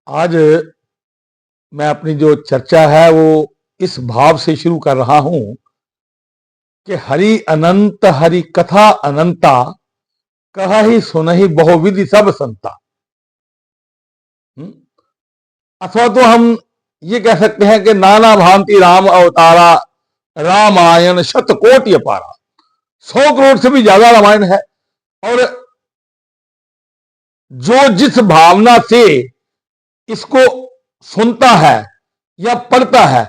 आज मैं अपनी जो चर्चा है वो इस भाव से शुरू कर रहा हूं कि हरि अनंत हरि कथा अनंता, कहा ही सुनहि बहुविधि सब संता। हम्म? अथवा तो हम ये कह सकते हैं कि नाना भांति राम अवतारा, रामायण शतकोटि अपारा। 100 करोड़ से भी ज्यादा रामायण है। और जो जिस भावना से इसको सुनता है या पढ़ता है,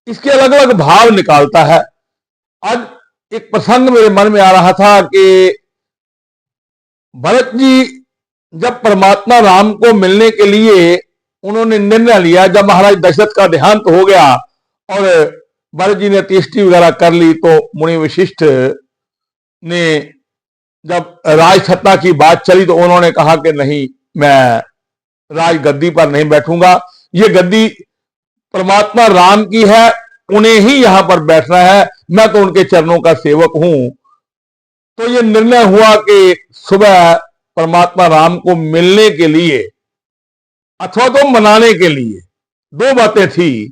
इसके अलग अलग भाव निकालता है। आज एक प्रसंग मेरे मन में आ रहा था कि भरत जी जब परमात्मा राम को मिलने के लिए उन्होंने निर्णय लिया, जब महाराज दशरथ का देहांत हो गया और भरत जी ने अंत्येष्टि वगैरह कर ली, तो मुनि वशिष्ठ ने जब राजसत्ता की बात चली तो उन्होंने कहा कि नहीं, मैं राज गद्दी पर नहीं बैठूंगा, ये गद्दी परमात्मा राम की है, उन्हें ही यहां पर बैठना है, मैं तो उनके चरणों का सेवक हूं। तो ये निर्णय हुआ कि सुबह परमात्मा राम को मिलने के लिए अथवा तो मनाने के लिए दो बातें थी।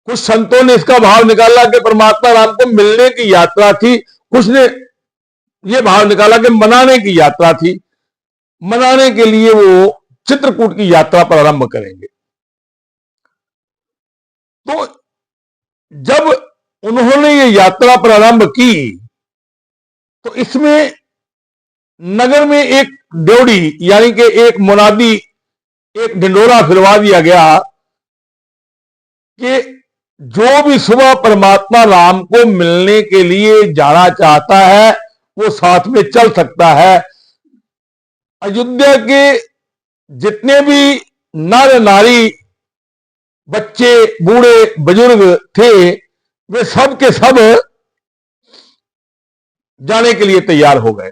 कुछ संतों ने इसका भाव निकाला कि परमात्मा राम को मिलने की यात्रा थी, कुछ ने यह भाव निकाला कि मनाने की यात्रा थी। मनाने के लिए वो चित्रकूट की यात्रा प्रारंभ करेंगे। तो जब उन्होंने ये यात्रा प्रारंभ की तो इसमें नगर में एक ड्योढ़ी यानी कि एक मुनादी, एक ढिंडोरा फिरवा दिया गया कि जो भी सुबह परमात्मा राम को मिलने के लिए जाना चाहता है वो साथ में चल सकता है। अयोध्या के जितने भी नर नारी, बच्चे, बूढ़े, बुजुर्ग थे, वे सब के सब जाने के लिए तैयार हो गए।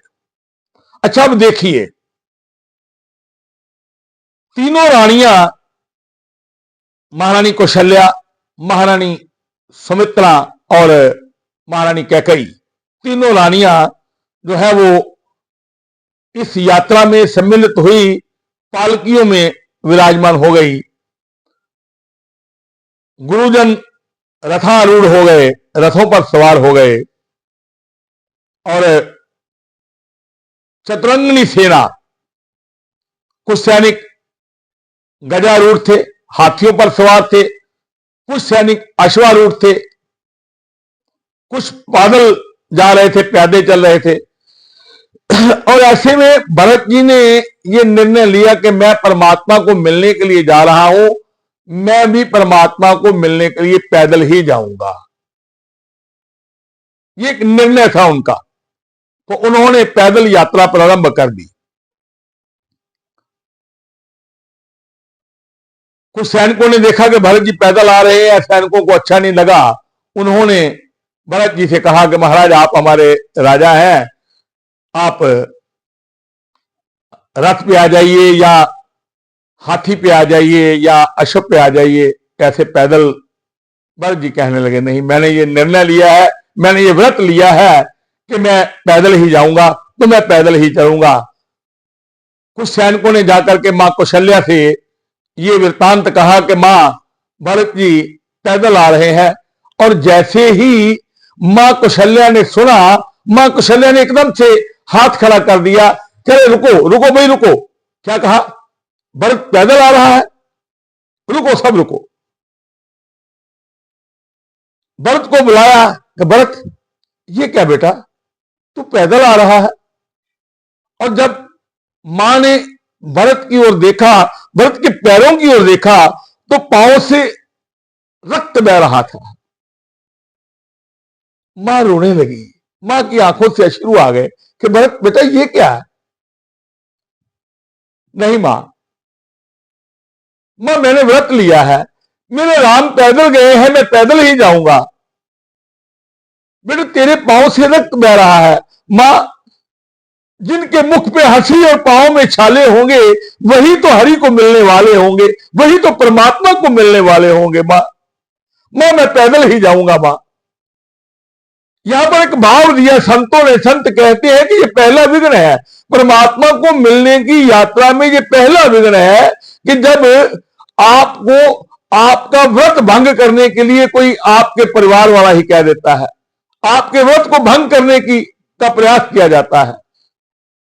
अच्छा, अब देखिए, तीनों रानियां, महारानी कौशल्या, महारानी सुमित्रा और महारानी कैकेयी, तीनों रानियां जो है वो इस यात्रा में सम्मिलित हुई, पालकियों में विराजमान हो गई। गुरुजन रथारूढ़ हो गए, रथों पर सवार हो गए और चतुरंगिनी सेना, कुछ सैनिक गजारूढ़ थे, हाथियों पर सवार थे, कुछ सैनिक अश्वारूढ़ थे, कुछ पैदल जा रहे थे, पैदल चल रहे थे। और ऐसे में भरत जी ने यह निर्णय लिया कि मैं परमात्मा को मिलने के लिए जा रहा हूं, मैं भी परमात्मा को मिलने के लिए पैदल ही जाऊंगा। यह एक निर्णय था उनका। तो उन्होंने पैदल यात्रा प्रारंभ कर दी। कुछ सैनिकों ने देखा कि भरत जी पैदल आ रहे हैं, सैनिकों को अच्छा नहीं लगा। उन्होंने भरत जी से कहा कि महाराज, आप हमारे राजा हैं, आप रथ पे आ जाइए या हाथी पे आ जाइए या अश्व पे आ जाइए, कैसे पैदल। भरत जी कहने लगे, नहीं, मैंने ये निर्णय लिया है, मैंने ये व्रत लिया है कि मैं पैदल ही जाऊंगा, तो मैं पैदल ही चलूंगा। कुछ सैनिकों ने जाकर के मां कौशल्या से ये वृत्तांत कहा कि मां, भरत जी पैदल आ रहे हैं। और जैसे ही मां कौशल्या ने सुना, मां कौशल्या ने एकदम से हाथ खड़ा कर दिया, चले रुको रुको भाई रुको। क्या कहा? भरत पैदल आ रहा है, रुको सब रुको। भरत को बुलाया कि भरत, ये क्या बेटा, तू पैदल आ रहा है? और जब मां ने भरत की ओर देखा, भरत के पैरों की ओर देखा, तो पांव से रक्त बह रहा था। मां रोने लगी, मां की आंखों से अश्रु आ गए कि भरत बेटा ये क्या है? नहीं मां, मैंने व्रत लिया है, मेरे राम पैदल गए हैं, मैं पैदल ही जाऊंगा। बेटा तेरे पांव से रक्त बह रहा है। मां, जिनके मुख पे हंसी और पांव में छाले होंगे वही तो हरि को मिलने वाले होंगे, वही तो परमात्मा को मिलने वाले होंगे। मां, मैं पैदल ही जाऊंगा। मां, यहां पर एक भाव दिया संतों ने। संत कहते हैं कि ये पहला विघ्न है परमात्मा को मिलने की यात्रा में। ये पहला विघ्न है कि जब आपको आपका व्रत भंग करने के लिए कोई आपके परिवार वाला ही कह देता है, आपके व्रत को भंग करने की का प्रयास किया जाता है।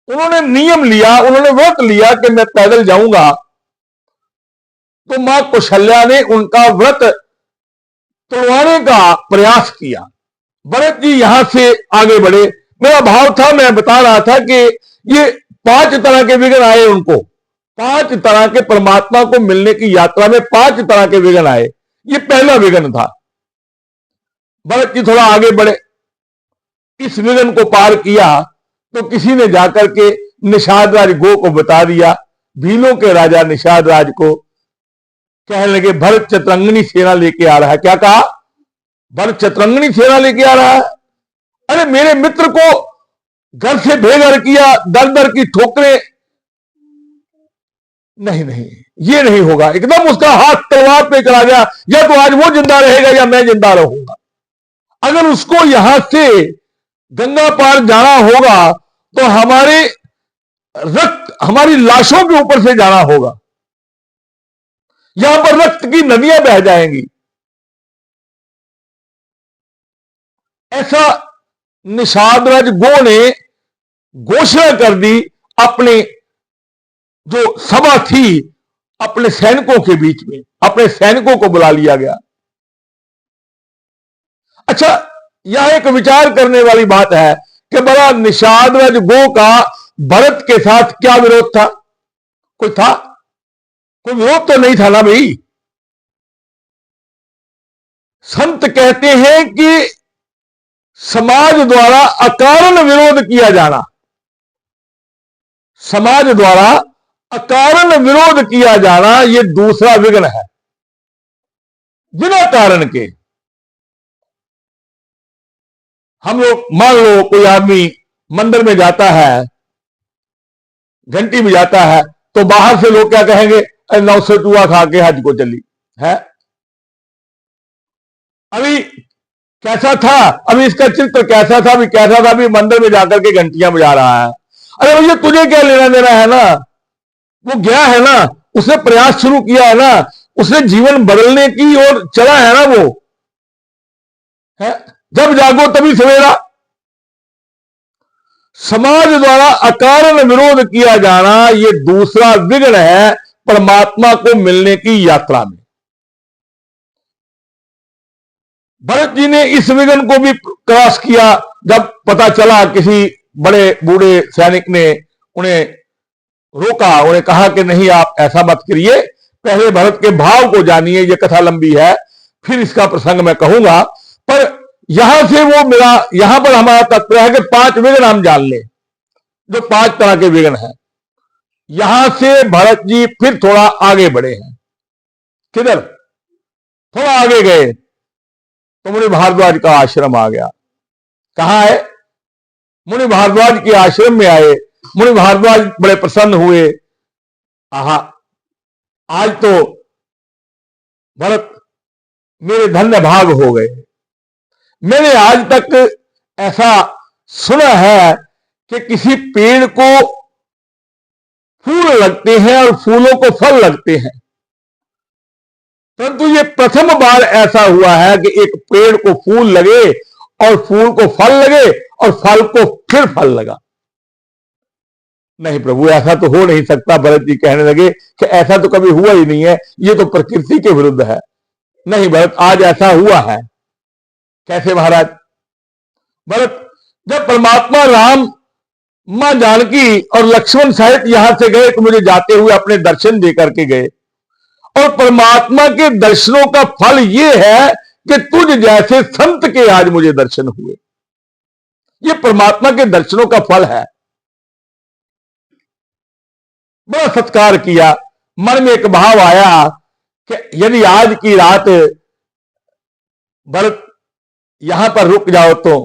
उन्होंने नियम लिया, उन्होंने व्रत लिया कि मैं पैदल जाऊंगा, तो मां कौशल्या ने उनका व्रत तोड़वाने का प्रयास किया। भरत जी यहां से आगे बढ़े। मेरा भाव था, मैं बता रहा था कि ये 5 तरह के विघ्न आए उनको, 5 तरह के परमात्मा को मिलने की यात्रा में 5 तरह के विघ्न आए। ये पहला विघ्न था। भरत जी थोड़ा आगे बढ़े, इस विघ्न को पार किया तो किसी ने जाकर के निषाद राज गो को बता दिया, भीलों के राजा निषाद राज को। कहने लगे भरत चतुरंगनी सेना लेके आ रहा है। क्या कहा? भरत चतुरंगनी सेना लेके आ रहा है। अरे मेरे मित्र को घर से बेघर किया, दर दर की ठोकरें। नहीं नहीं, ये नहीं होगा। एकदम उसका हाथ तलवार पे चला गया, या तो आज वो जिंदा रहेगा या मैं जिंदा रहूंगा। अगर उसको यहां से गंगा पार जाना होगा तो हमारे रक्त, हमारी लाशों के ऊपर से जाना होगा। यहां पर रक्त की नदियां बह जाएंगी। ऐसा निषाद राज गो ने घोषणा कर दी। अपने जो सभा थी, अपने सैनिकों के बीच में अपने सैनिकों को बुला लिया गया। अच्छा, यह एक विचार करने वाली बात है कि बड़ा निषाद राज गो का भरत के साथ क्या विरोध था? कोई था? कोई विरोध तो नहीं था ना भाई। संत कहते हैं कि समाज द्वारा अकारण विरोध किया जाना, समाज द्वारा अकारण विरोध किया जाना, यह दूसरा विघ्न है। बिना कारण के हम लोग, मान लो कोई आदमी मंदिर में जाता है, घंटी बजाता है, तो बाहर से लोग क्या कहेंगे? अरे 900 चूहा खा के हज को चली है। अभी कैसा था, अभी इसका चित्र कैसा था, अभी कैसा था, अभी मंदिर में जाकर के घंटियां बजा रहा है। अरे भैया तुझे क्या लेना देना है ना, वो गया है ना, उसने प्रयास शुरू किया है ना, उसने जीवन बदलने की ओर चला है ना, वो है। जब जागो तभी सवेरा। समाज द्वारा अकारण विरोध किया जाना, यह दूसरा विघ्न है परमात्मा को मिलने की यात्रा में। भरत जी ने इस विघ्न को भी क्रॉस किया। जब पता चला, किसी बड़े बूढ़े सैनिक ने उन्हें रोका, उन्हें कहा कि नहीं आप ऐसा मत करिए, पहले भरत के भाव को जानिए। यह कथा लंबी है, फिर इसका प्रसंग मैं कहूंगा, पर यहां से वो मेरा, यहां पर हमारा तत्व है कि 5 विघ्न हम जान लें, जो 5 तरह के विघ्न हैं। यहां से भरत जी फिर थोड़ा आगे बढ़े हैं। किधर? थोड़ा आगे गए तो मुनि भारद्वाज का आश्रम आ गया। कहां है? मुनि भारद्वाज के आश्रम में आए। मुनि भारद्वाज बड़े प्रसन्न हुए। आहा, आज तो भरत मेरे धन्य भाग हो गए। मैंने आज तक ऐसा सुना है कि किसी पेड़ को फूल लगते हैं और फूलों को फल लगते हैं, परंतु ये प्रथम बार ऐसा हुआ है कि एक पेड़ को फूल लगे और फूल को फल लगे और फल को फिर फल लगा। नहीं प्रभु, ऐसा तो हो नहीं सकता। भरत जी कहने लगे कि ऐसा तो कभी हुआ ही नहीं है, ये तो प्रकृति के विरुद्ध है। नहीं भरत, आज ऐसा हुआ है। कैसे महाराज? भरत, जब परमात्मा राम, मां जानकी और लक्ष्मण सहित यहां से गए तो मुझे जाते हुए अपने दर्शन दे करके गए, और परमात्मा के दर्शनों का फल यह है कि तुझ जैसे संत के आज मुझे दर्शन हुए। यह परमात्मा के दर्शनों का फल है। बड़ा सत्कार किया। मन में एक भाव आया कि यदि आज की रात भरत यहां पर रुक जाओ तो।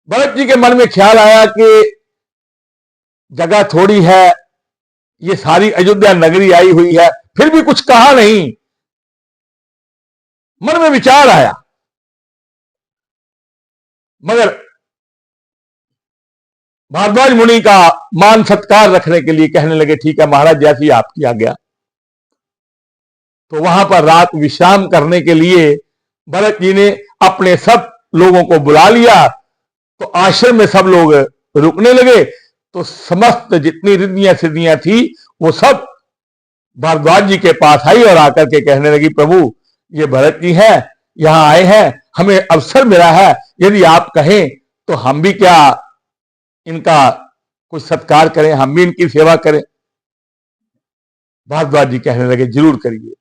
भरत जी के मन में ख्याल आया कि जगह थोड़ी है, ये सारी अयोध्या नगरी आई हुई है, फिर भी कुछ कहा नहीं। मन में विचार आया, मगर भारद्वाज मुनि का मान सत्कार रखने के लिए कहने लगे ठीक है महाराज, जैसी आपकी आज्ञा। तो वहां पर रात विश्राम करने के लिए भरत जी ने अपने सब लोगों को बुला लिया। तो आश्रम में सब लोग रुकने लगे। तो समस्त जितनी रिद्धियां सिद्धियां थी वो सब भारद्वाज जी के पास आई और आकर के कहने लगी, प्रभु ये भरत जी हैं, यहां आए हैं, हमें अवसर मिला है, यदि आप कहें तो हम भी क्या इनका कुछ सत्कार करें, हम भी इनकी सेवा करें। भारद्वाज जी कहने लगे, जरूर करिए।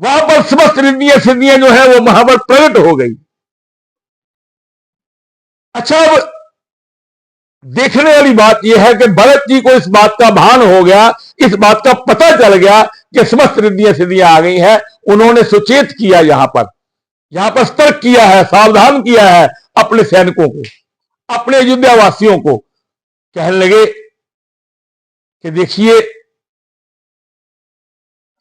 वहां पर समस्त रिद्धियां सिद्धियां जो है वो महावर प्रकट हो गई। अच्छा, अब देखने वाली बात यह है कि भरत जी को इस बात का भान हो गया, इस बात का पता चल गया कि समस्त रिद्धियां सिद्धियां आ गई हैं। उन्होंने सुचेत किया, यहां पर सतर्क किया है, सावधान किया है अपने सैनिकों को, अपने अयोध्या वासियों को। कहने लगे कि देखिए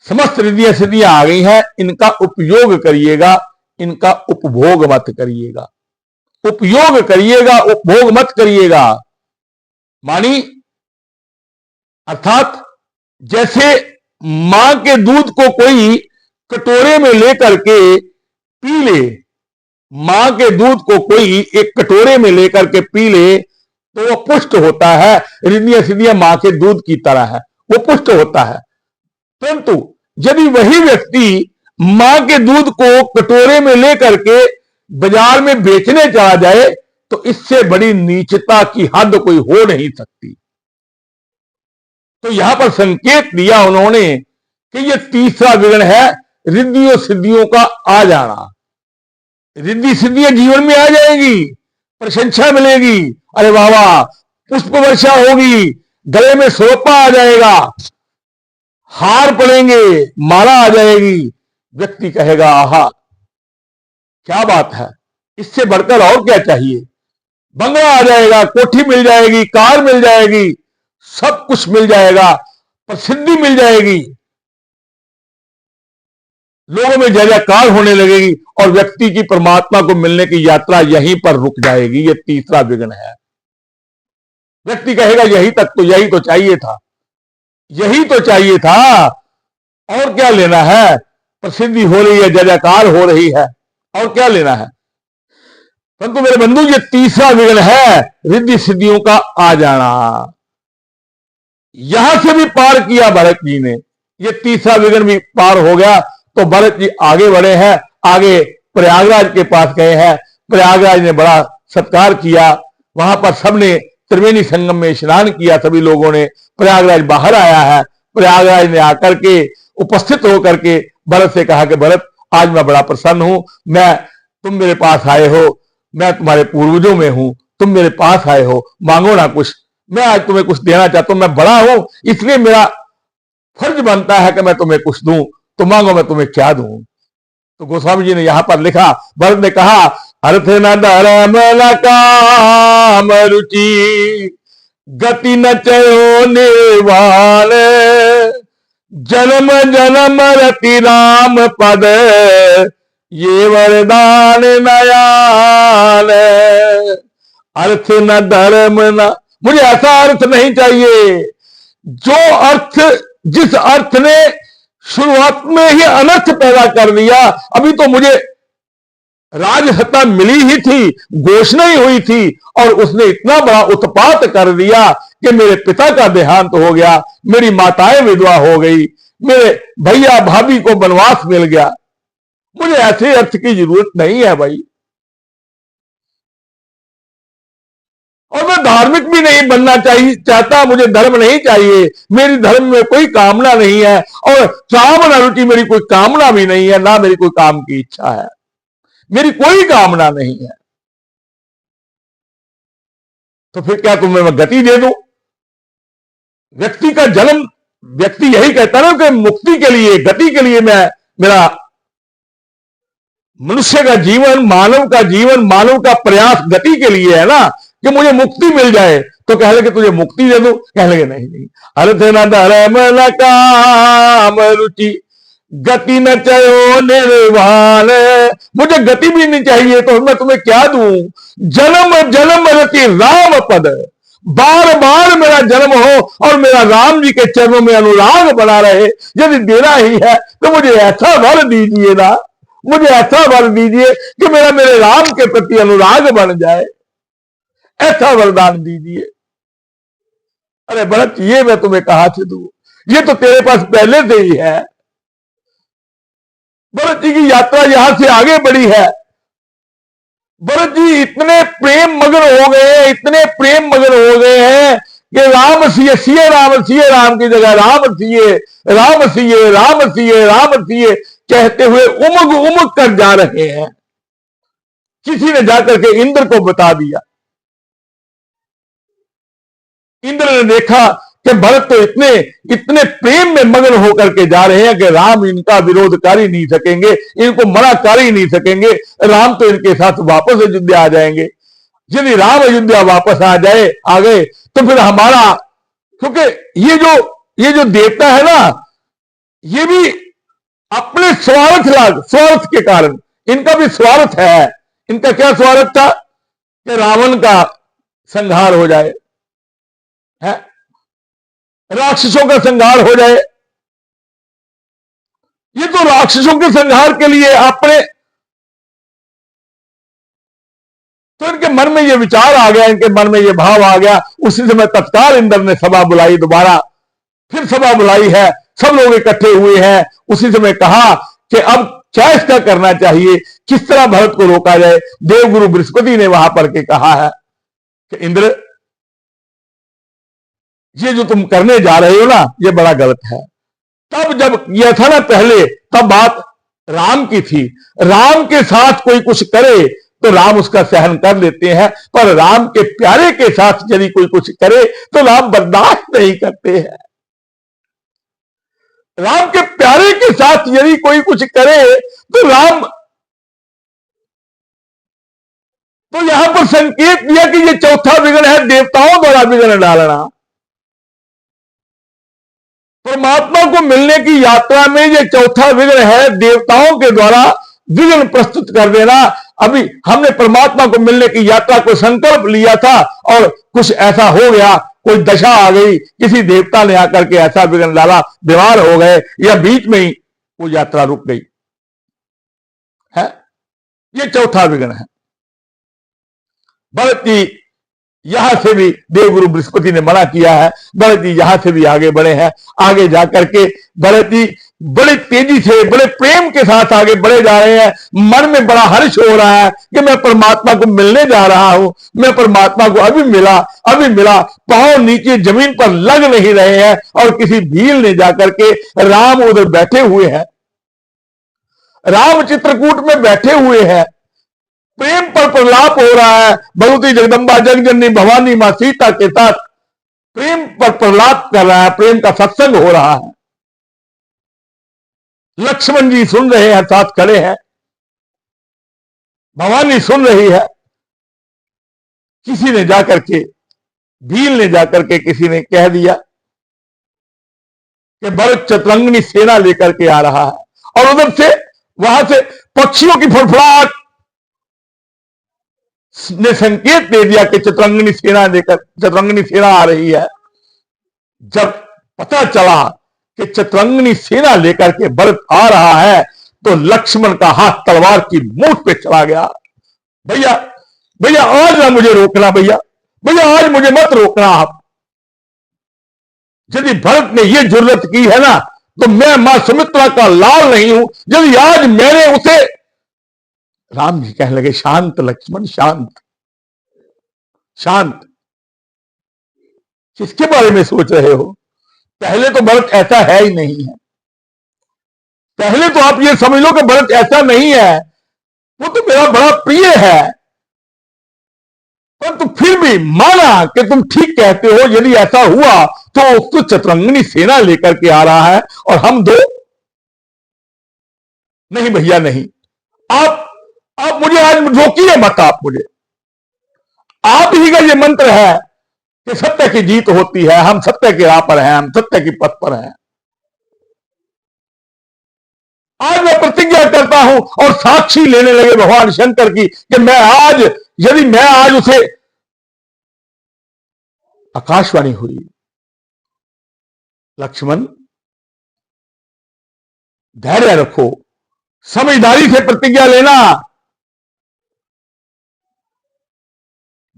समस्त रिद्धियां सिद्धियां आ गई हैं, इनका उपयोग करिएगा, इनका उपभोग मत करिएगा, उपयोग करिएगा, उपभोग मत करिएगा। मानी अर्थात जैसे मां के दूध को कोई कटोरे में लेकर के पी ले, मां के दूध को कोई एक कटोरे में लेकर के पी ले तो वो पुष्ट होता है। रिद्धियां सिद्धियां मां के दूध की तरह है, वो पुष्ट होता है। परंतु यदि वही व्यक्ति मां के दूध को कटोरे में लेकर के बाजार में बेचने चला जाए तो इससे बड़ी नीचता की हद कोई हो नहीं सकती। तो यहां पर संकेत दिया उन्होंने कि यह तीसरा विघ्न है रिद्धियों सिद्धियों का आ जाना। रिद्धि सिद्धियां जीवन में आ जाएगी, प्रशंसा मिलेगी, अरे वाह वाह, पुष्प वर्षा होगी, गले में सोपा आ जाएगा, हार पड़ेंगे, माला आ जाएगी, व्यक्ति कहेगा आहा क्या बात है, इससे बढ़कर और क्या चाहिए। बंगला आ जाएगा, कोठी मिल जाएगी, कार मिल जाएगी, सब कुछ मिल जाएगा, प्रसिद्धि मिल जाएगी, लोगों में जय जयकार होने लगेगी और व्यक्ति की परमात्मा को मिलने की यात्रा यहीं पर रुक जाएगी। यह तीसरा विघ्न है। व्यक्ति कहेगा यही तो चाहिए था, यही तो चाहिए था, और क्या लेना है, प्रसिद्धि हो रही है, जय जयकार हो रही है, और क्या लेना है। परंतु मेरे बंधु ये तीसरा विघ्न है रिद्धि सिद्धियों का आ जाना। यहां से भी पार किया भरत जी ने, ये तीसरा विघ्न भी पार हो गया। तो भरत जी आगे बढ़े हैं, आगे प्रयागराज के पास गए हैं। प्रयागराज ने बड़ा सत्कार किया, वहां पर सबने त्रिवेणी संगम में स्नान किया, सभी लोगों ने। प्रयागराज बाहर आया है, प्रयागराज ने आकर के उपस्थित होकर के भरत से कहा कि भरत आज मैं बड़ा प्रसन्न हूं, तुम मेरे पास आए हो, मैं तुम्हारे पूर्वजों में हूं, तुम मेरे पास आए हो, मांगो ना कुछ, मैं आज तुम्हें कुछ देना चाहता हूं, मैं बड़ा हूं इसलिए मेरा फर्ज बनता है कि मैं तुम्हें कुछ दूं, तो मांगो मैं तुम्हें क्या दूं। तो गोस्वामी जी ने यहां पर लिखा, भरत ने कहा अर्थ न धर्म न काम रुचि गति न चयो निर्वाण जन्म जन्म रति राम पद ये वरदान नयान। अर्थ न धर्म न, मुझे ऐसा अर्थ नहीं चाहिए जो अर्थ, जिस अर्थ ने शुरुआत में ही अनर्थ पैदा कर दिया। अभी तो मुझे राजसत्ता मिली ही थी, घोषणा ही हुई थी, और उसने इतना बड़ा उत्पात कर दिया कि मेरे पिता का देहांत हो गया, मेरी माताएं विधवा हो गई, मेरे भैया भाभी को वनवास मिल गया। मुझे ऐसे अर्थ की जरूरत नहीं है भाई, और मैं धार्मिक भी नहीं बनना चाहता, मुझे धर्म नहीं चाहिए, मेरी धर्म में कोई कामना नहीं है, और कामना रुचि मेरी कोई कामना भी नहीं है, ना मेरी कोई काम की इच्छा है, मेरी कोई कामना नहीं है। तो फिर क्या तुम्हें मैं गति दे दूं। व्यक्ति का जन्म, व्यक्ति यही कहता ना कि मुक्ति के लिए, गति के लिए मैं, मेरा मनुष्य का जीवन, मानव का जीवन, मानव का प्रयास गति के लिए है ना, कि मुझे मुक्ति मिल जाए। तो कह लगे तुझे मुक्ति दे दूं, कह लगे नहीं नहीं, अर्थ न धर्म न काम रुचि गति न चयो निर्वाण, मुझे गति भी नहीं चाहिए तो मैं तुम्हें क्या दूं। जन्म जन्म रति राम पद, बार बार मेरा जन्म हो और मेरा राम जी के चरणों में अनुराग बना रहे। यदि देना ही है तो मुझे ऐसा वर दीजिए ना, मुझे ऐसा वर दीजिए कि मेरे राम के प्रति अनुराग बन जाए, ऐसा वरदान दीजिए। अरे भरत, ये मैं तुम्हें कहां से दूं, ये तो तेरे पास पहले से ही है। भरत जी की यात्रा यहां से आगे बढ़ी है। भरत जी इतने प्रेम मगन हो गए हैं, इतने प्रेम मगन हो गए हैं कि राम सिए सिए राम की जगह राम सिए राम सिए राम सिए राम सिए कहते हुए उमग उमग कर जा रहे हैं। किसी ने जाकर के इंद्र को बता दिया। इंद्र ने देखा कि भरत तो इतने इतने प्रेम में मगन होकर के जा रहे हैं कि राम इनका विरोध कर ही नहीं सकेंगे, इनको मना कर ही नहीं सकेंगे। राम तो इनके साथ वापस अयोध्या आ जाएंगे। यदि राम अयोध्या वापस आ गए तो फिर हमारा, क्योंकि ये जो देवता है ना, ये भी अपने स्वार्थ के कारण, इनका भी स्वार्थ है। इनका क्या स्वार्थ था कि रावण का संहार हो जाए, है राक्षसों का संहार हो जाए। ये तो राक्षसों के संहार के लिए अपने, तो इनके मन में ये विचार आ गया, इनके मन में ये भाव आ गया। उसी समय तत्काल इंद्र ने सभा बुलाई, दोबारा फिर सभा बुलाई है, सब लोग इकट्ठे हुए हैं। उसी समय कहा कि अब क्या इसका करना चाहिए, किस तरह भरत को रोका जाए। देवगुरु बृहस्पति ने वहां पर के कहा है कि इंद्र, ये जो तुम करने जा रहे हो ना, ये बड़ा गलत है। तब जब यह था ना पहले, तब बात राम की थी। राम के साथ कोई कुछ करे तो राम उसका सहन कर लेते हैं, पर राम के प्यारे के साथ यदि कोई कुछ करे तो राम बर्दाश्त नहीं करते हैं। राम के प्यारे के साथ यदि कोई कुछ करे तो राम, तो यहां पर संकेत दिया कि ये चौथा विघ्न है, देवताओं द्वारा विघ्न डालना। परमात्मा को मिलने की यात्रा में ये चौथा विघ्न है, देवताओं के द्वारा विघ्न प्रस्तुत कर देना। अभी हमने परमात्मा को मिलने की यात्रा को संकल्प लिया था और कुछ ऐसा हो गया, कोई दशा आ गई, किसी देवता ने आकर के ऐसा विघ्न डाला, बीमार हो गए या बीच में ही वो यात्रा रुक गई है। ये चौथा विघ्न है। भरत जी यहां से भी देवगुरु बृहस्पति ने मना किया है। भरत जी यहां से भी आगे बढ़े हैं। आगे जाकर के भरत जी बड़े तेजी से, बड़े प्रेम के साथ आगे बढ़े जा रहे हैं। मन में बड़ा हर्ष हो रहा है कि मैं परमात्मा को मिलने जा रहा हूं, मैं परमात्मा को अभी मिला। पांव नीचे जमीन पर लग नहीं रहे हैं और किसी भील ने जाकर के, राम उधर बैठे हुए हैं, राम चित्रकूट में बैठे हुए हैं, प्रेम पर प्रलाप हो रहा है। भगवती जगदम्बा जगजननी भवानी मां सीता के साथ प्रेम पर प्रलाप कर रहा है, प्रेम का सत्संग हो रहा है। लक्ष्मण जी सुन रहे हैं, साथ खड़े हैं, भवानी सुन रही है। किसी ने जाकर के, भील ने जाकर के किसी ने कह दिया कि भरत चतुरंगिनी सेना लेकर के आ रहा है, और उधर से वहां से पक्षियों की फड़फड़ाहट ने संकेत दे दिया कि चतुरंगिनी सेना आ रही है। जब पता चला कि चतुरंगिनी सेना लेकर के भरत आ रहा है तो लक्ष्मण का हाथ तलवार की मूठ पे चला गया। भैया आज ना मुझे रोकना, भैया आज मुझे मत रोकना आप। यदि भरत ने यह जुर्रत की है ना, तो मैं मां सुमित्रा का लाल नहीं हूं। यदि आज मैंने उसे, राम जी कहने लगे, शांत लक्ष्मण, शांत। किसके बारे में सोच रहे हो? पहले तो भरत ऐसा है ही नहीं है। पहले तो आप ये समझ लो कि भरत ऐसा नहीं है, वो तो मेरा बड़ा प्रिय है। परंतु फिर भी माना कि तुम ठीक कहते हो, यदि ऐसा हुआ तो उसको चतुरंगिनी सेना लेकर के आ रहा है और हम दो नहीं। भैया नहीं, आप मुझे आज रोकिए मत। आप ही का ये मंत्र है कि सत्य की जीत होती है, हम सत्य के राह पर हैं, हम सत्य की पथ पर हैं। आज मैं प्रतिज्ञा करता हूं और साक्षी लेने लगे भगवान शंकर की कि यदि मैं आज उसे आकाशवाणी हुई, लक्ष्मण धैर्य रखो, समझदारी से प्रतिज्ञा लेना,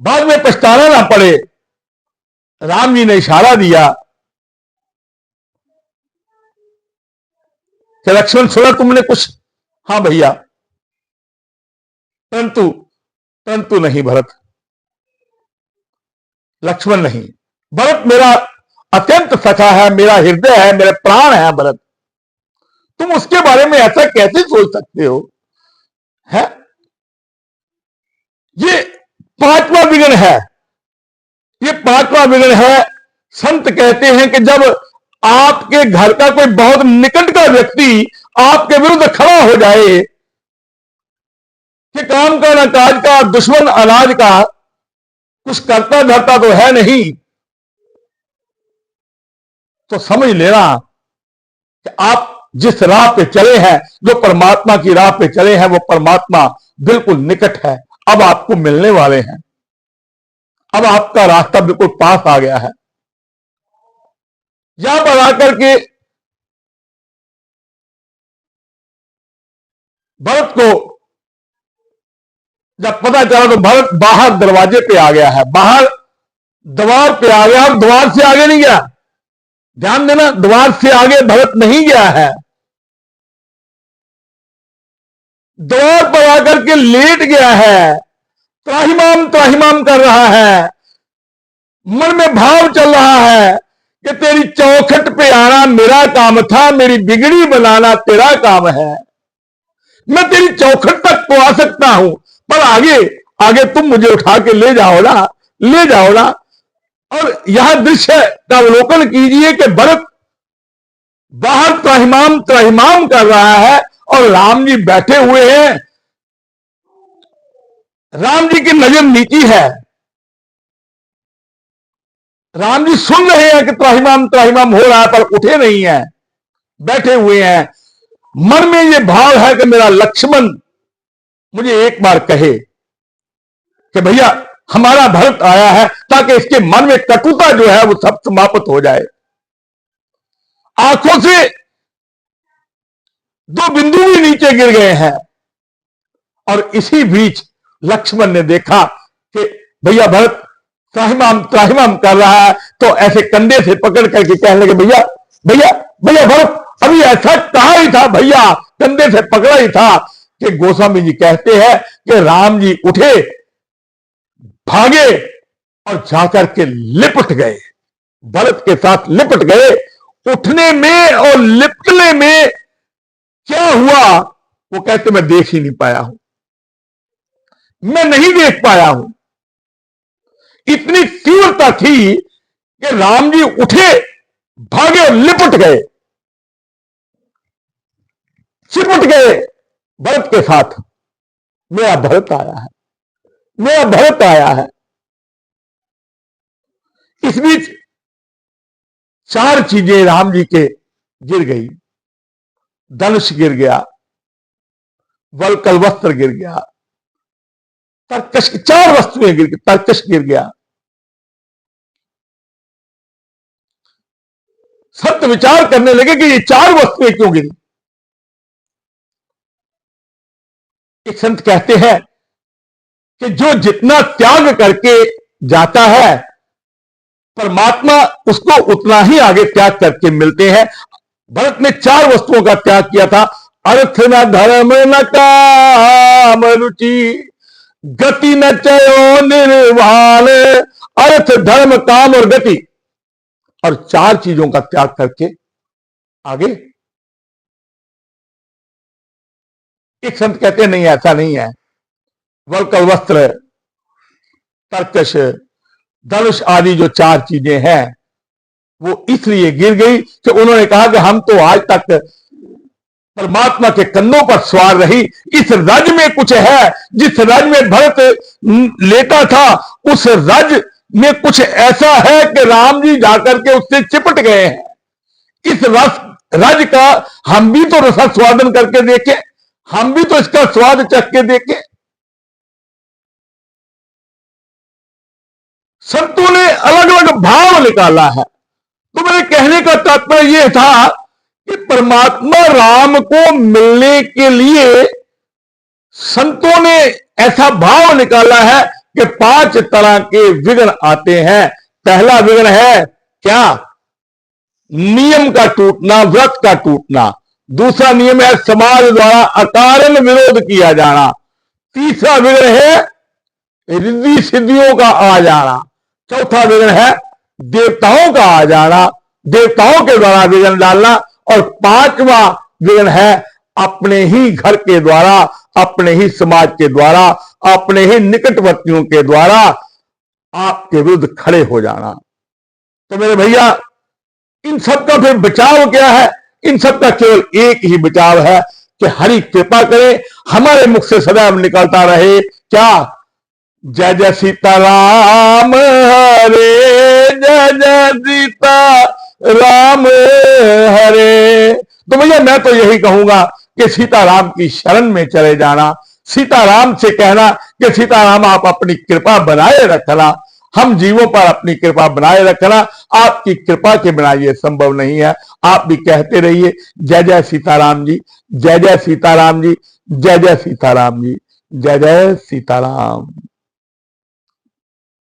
बाद में पछताना ना पड़े। राम जी ने इशारा दिया कि लक्ष्मण सुना तुमने कुछ? हां भैया। परंतु परंतु नहीं भरत, लक्ष्मण नहीं, भरत मेरा अत्यंत सखा है, मेरा हृदय है, मेरे प्राण है भरत। तुम उसके बारे में ऐसा कैसे सोच सकते हो? है ये पांचवा विघ्न है, ये पांचवा विघ्न है। संत कहते हैं कि जब आपके घर का कोई बहुत निकट का व्यक्ति आपके विरुद्ध खड़ा हो जाए कि काम का न काज का, दुश्मन अनाज का, कुछ करता धरता तो है नहीं, तो समझ लेना कि आप जिस राह पे चले हैं, जो परमात्मा की राह पे चले हैं, वो परमात्मा बिल्कुल निकट है, अब आपको मिलने वाले हैं, अब आपका रास्ता बिल्कुल पास आ गया है। यहां पर आकर के भरत को जब पता चला तो भरत बाहर दरवाजे पे आ गया है, बाहर द्वार पे आ गया, द्वार से आगे नहीं गया। ध्यान देना, द्वार से आगे भरत नहीं गया है, द्वार पर आकर के लेट गया है, त्राहिमाम कर रहा है, मन में भाव चल रहा है कि तेरी चौखट पे आना मेरा काम था, मेरी बिगड़ी बनाना तेरा काम है। मैं तेरी चौखट तक तो आ सकता हूं, पर आगे आगे तुम मुझे उठा के ले जाओ ना, ले जाओ ना। और यह दृश्य का अवलोकन कीजिए कि भरत बाहर त्राहिमाम कर रहा है और राम जी बैठे हुए हैं। राम जी की नजर नीची है, राम जी सुन रहे हैं कि त्राहिमाम हो रहा है, पर उठे नहीं है, बैठे हुए हैं। मन में ये भाव है कि मेरा लक्ष्मण मुझे एक बार कहे कि भैया हमारा भरत आया है, ताकि इसके मन में कटुता जो है वो सब समाप्त हो जाए। आंखों से दो बिंदु भी नीचे गिर गए हैं। और इसी बीच लक्ष्मण ने देखा कि भैया भरत त्राहिमाम कर रहा है, तो ऐसे कंधे से पकड़ करके कहने लगे, भैया भैया भैया भरत, अभी ऐसा कहा ही था भैया, कंधे से पकड़ा ही था कि गोस्वामी जी कहते हैं कि राम जी उठे, भागे और जाकर के लिपट गए, भरत के साथ लिपट गए। उठने में और लिपटने में क्या हुआ वो कहते मैं देख ही नहीं पाया हूं, मैं नहीं देख पाया हूं। इतनी तीव्रता थी कि राम जी उठे, भागे और लिपट गए, चिपट गए भरत के साथ। मेरा भरत आया है, मेरा भरत आया है। इस बीच चार चीजें राम जी के गिर गई, धनुष गिर गया, वलकल वस्त्र गिर गया, तरकश, चार वस्तुएं गिर गई, तरकश गिर गया। सत्य विचार करने लगे कि ये चार वस्तुएं क्यों गिरी। एक संत कहते हैं कि जो जितना त्याग करके जाता है, परमात्मा उसको उतना ही आगे त्याग करके मिलते हैं। भरत ने चार वस्तुओं का त्याग किया था, अर्थ न धर्म न काम रुचि, गति न चयो निर्वाण। अर्थ धर्म काम और गति, और चार चीजों का त्याग करके आगे। एक संत कहते हैं नहीं, ऐसा नहीं है। वलकल वस्त्र, तरकश, धनुष आदि जो चार चीजें हैं वो इसलिए गिर गई कि उन्होंने कहा कि हम तो आज तक परमात्मा के कंधों पर सवार रही, इस रज में कुछ है। जिस रज में भरत लेटा था, उस रज में कुछ ऐसा है कि राम जी जाकर के उससे चिपट गए हैं। इस रज का हम भी तो रसास्वादन करके देखें, हम भी तो इसका स्वाद चख के देखें। संतों ने अलग अलग भाव निकाला है। तो मेरे कहने का तात्पर्य यह था कि परमात्मा राम को मिलने के लिए संतों ने ऐसा भाव निकाला है कि 5 तरह के विघ्न आते हैं। पहला विघ्न है क्या? नियम का टूटना, व्रत का टूटना। दूसरा नियम है समाज द्वारा अकारण विरोध किया जाना। तीसरा विघ्न है रिद्धि सिद्धियों का आ जाना। चौथा विघ्न है देवताओं का आ जाना, देवताओं के द्वारा विघ्न डालना। और 5वां विघ्न है अपने ही घर के द्वारा, अपने ही समाज के द्वारा, अपने ही निकटवर्तियों के द्वारा आपके विरुद्ध खड़े हो जाना। तो मेरे भैया, इन सब का फिर बचाव क्या है? इन सब का केवल एक ही बचाव है कि हरि कृपा करे, हमारे मुख से सदैव निकलता रहे क्या? जय जय सीताराम हरे, जय जय सीता राम हरे। तो भैया मैं तो यही कहूंगा कि सीताराम की शरण में चले जाना, सीताराम से कहना कि सीताराम आप अपनी कृपा बनाए रखना, हम जीवों पर अपनी कृपा बनाए रखना। आपकी कृपा के बिना यह संभव नहीं है। आप भी कहते रहिए जय जय सीताराम जी, जय जय सीताराम जी, जय जय सीताराम जी, जय जय सीताराम।